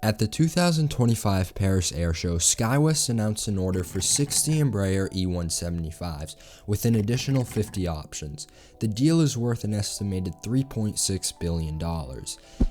At the 2025 Paris Air Show, SkyWest announced an order for 60 Embraer E175s with an additional 50 options. The deal is worth an estimated $3.6 billion.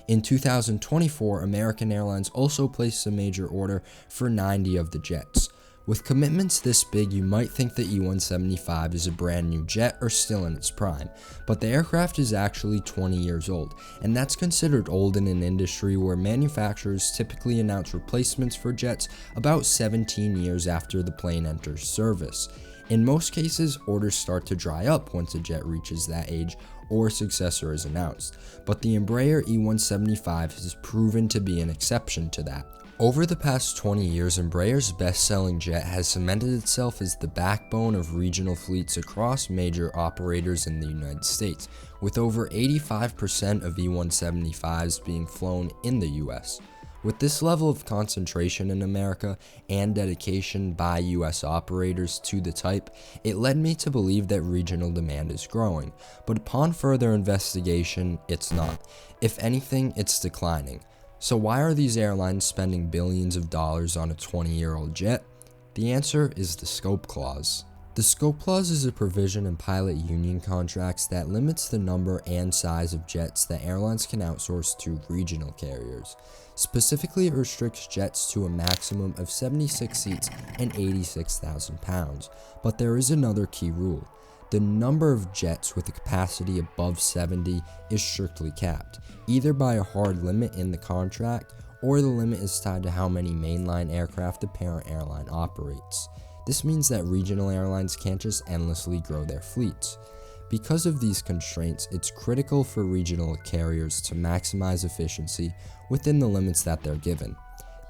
In 2024, American Airlines also placed a major order for 90 of the jets. With commitments this big, you might think the E175 is a brand new jet or still in its prime, but the aircraft is actually 20 years old, and that's considered old in an industry where manufacturers typically announce replacements for jets about 17 years after the plane enters service. In most cases, orders start to dry up once a jet reaches that age or a successor is announced, but the Embraer E175 has proven to be an exception to that. Over the past 20 years, Embraer's best-selling jet has cemented itself as the backbone of regional fleets across major operators in the United States, with over 85% of E175s being flown in the US. With this level of concentration in America and dedication by US operators to the type, it led me to believe that regional demand is growing, but upon further investigation, it's not. If anything, it's declining. So why are these airlines spending billions of dollars on a 20-year-old jet? The answer is the scope clause. The scope clause is a provision in pilot union contracts that limits the number and size of jets that airlines can outsource to regional carriers. Specifically, it restricts jets to a maximum of 76 seats and 86,000 pounds. But there is another key rule. The number of jets with a capacity above 70 is strictly capped, either by a hard limit in the contract, or the limit is tied to how many mainline aircraft the parent airline operates. This means that regional airlines can't just endlessly grow their fleets. Because of these constraints, it's critical for regional carriers to maximize efficiency within the limits that they're given.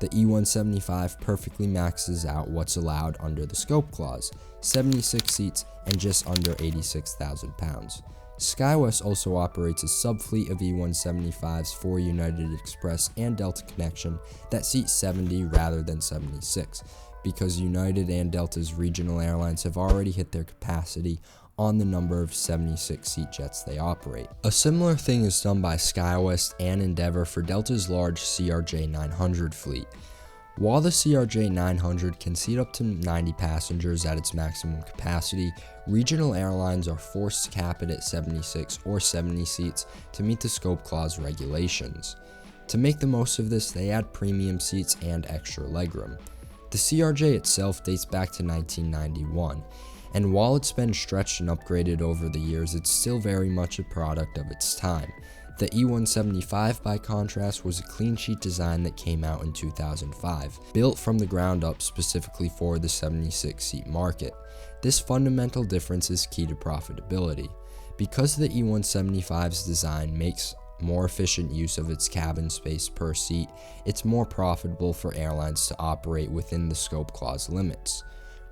The E175 perfectly maxes out what's allowed under the scope clause, 76 seats and just under 86,000 pounds. SkyWest also operates a subfleet of E175s for United Express and Delta Connection that seat 70 rather than 76, because United and Delta's regional airlines have already hit their capacity on the number of 76-seat jets they operate. A similar thing is done by SkyWest and Endeavor for Delta's large CRJ-900 fleet. While the CRJ-900 can seat up to 90 passengers at its maximum capacity, regional airlines are forced to cap it at 76 or 70 seats to meet the scope clause regulations. To make the most of this, they add premium seats and extra legroom. The CRJ itself dates back to 1991. And while it's been stretched and upgraded over the years, it's still very much a product of its time. The E175, by contrast, was a clean sheet design that came out in 2005, built from the ground up specifically for the 76-seat market. This fundamental difference is key to profitability. Because the E175's design makes more efficient use of its cabin space per seat, it's more profitable for airlines to operate within the scope clause limits.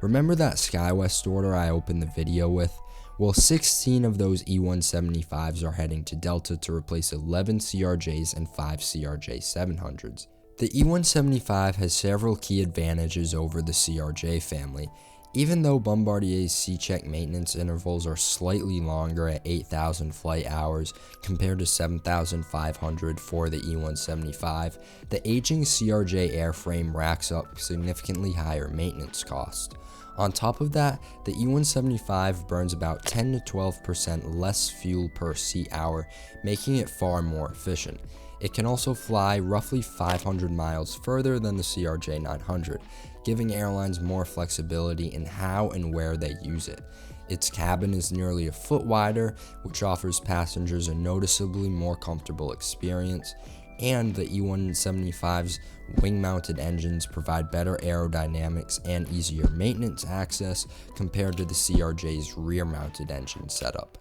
Remember that SkyWest order I opened the video with? Well, 16 of those E175s are heading to Delta to replace 11 CRJs and 5 CRJ-700s. The E175 has several key advantages over the CRJ family. Even though Bombardier's C-check maintenance intervals are slightly longer at 8,000 flight hours compared to 7,500 for the E175, the aging CRJ airframe racks up significantly higher maintenance costs. On top of that, the E175 burns about 10 to 12% less fuel per seat hour, making it far more efficient. It can also fly roughly 500 miles further than the CRJ-900, giving airlines more flexibility in how and where they use it. Its cabin is nearly a foot wider, which offers passengers a noticeably more comfortable experience, and the E175's wing-mounted engines provide better aerodynamics and easier maintenance access compared to the CRJ's rear-mounted engine setup.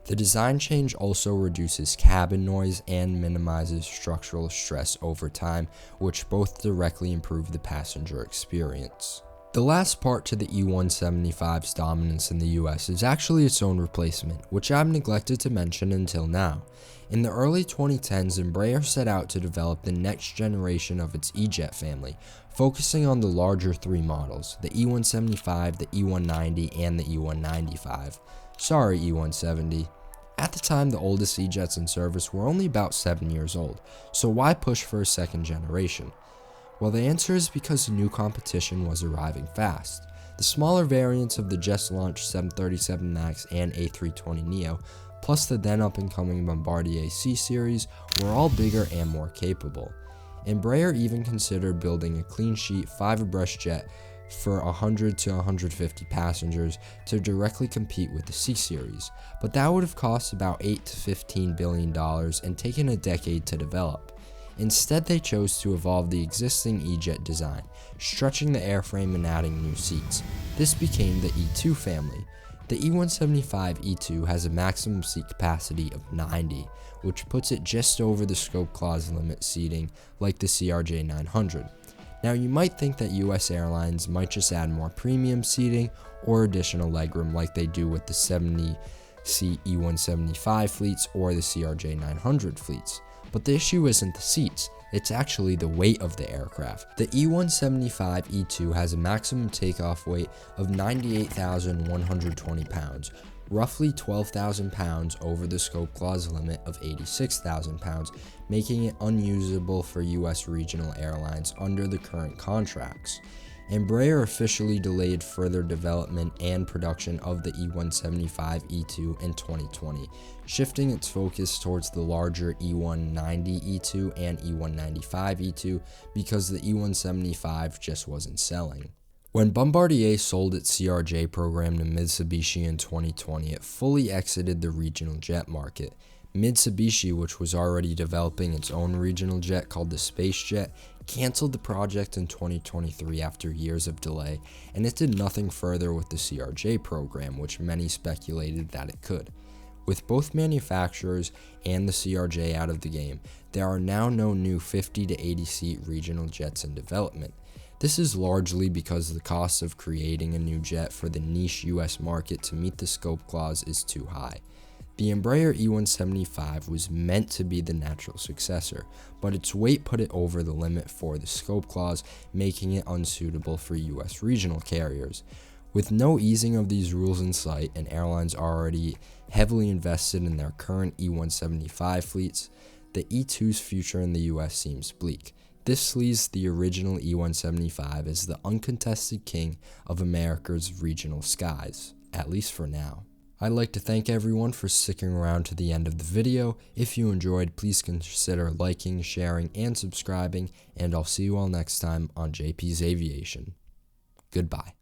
The design change also reduces cabin noise and minimizes structural stress over time, which both directly improve the passenger experience. The last part to the E175's dominance in the US is actually its own replacement, which I've neglected to mention until now. In the early 2010s, Embraer set out to develop the next generation of its E-Jet family, focusing on the larger three models, the E175, the E190, and the E195. Sorry, E170. At the time, the oldest E-jets in service were only about 7 years old, so why push for a second generation? Well, the answer is because new competition was arriving fast. The smaller variants of the just-launched 737 MAX and A320neo, plus the then up-and-coming Bombardier C-Series, were all bigger and more capable. Embraer even considered building a clean-sheet 5-abreast jet for 100 to 150 passengers to directly compete with the C-Series, but that would have cost about $8 to $15 billion and taken a decade to develop. Instead, they chose to evolve the existing E-jet design, stretching the airframe and adding new seats. This became the E2 family. The E175 E2 has a maximum seat capacity of 90, which puts it just over the scope clause limit seating like the CRJ-900. Now, you might think that US airlines might just add more premium seating or additional legroom like they do with the 70-seat E175 fleets or the CRJ-900 fleets. But the issue isn't the seats, it's actually the weight of the aircraft. The E175 E2 has a maximum takeoff weight of 98,120 pounds, roughly 12,000 pounds over the scope clause limit of 86,000 pounds, making it unusable for US regional airlines under the current contracts. Embraer officially delayed further development and production of the E175 E2 in 2020, shifting its focus towards the larger E190 E2 and E195 E2 because the E175 just wasn't selling. When Bombardier sold its CRJ program to Mitsubishi in 2020, it fully exited the regional jet market. Mitsubishi, which was already developing its own regional jet called the Space Jet, canceled the project in 2023 after years of delay, and it did nothing further with the CRJ program, which many speculated that it could. With both manufacturers and the CRJ out of the game, there are now no new 50 to 80 seat regional jets in development. This is largely because the cost of creating a new jet for the niche US market to meet the scope clause is too high. The Embraer E175 was meant to be the natural successor, but its weight put it over the limit for the scope clause, making it unsuitable for US regional carriers. With no easing of these rules in sight and airlines already heavily invested in their current E175 fleets, the E2's future in the US seems bleak. This leaves the original E175 as the uncontested king of America's regional skies, at least for now. I'd like to thank everyone for sticking around to the end of the video. If you enjoyed, please consider liking, sharing, and subscribing, and I'll see you all next time on JP's Aviation. Goodbye.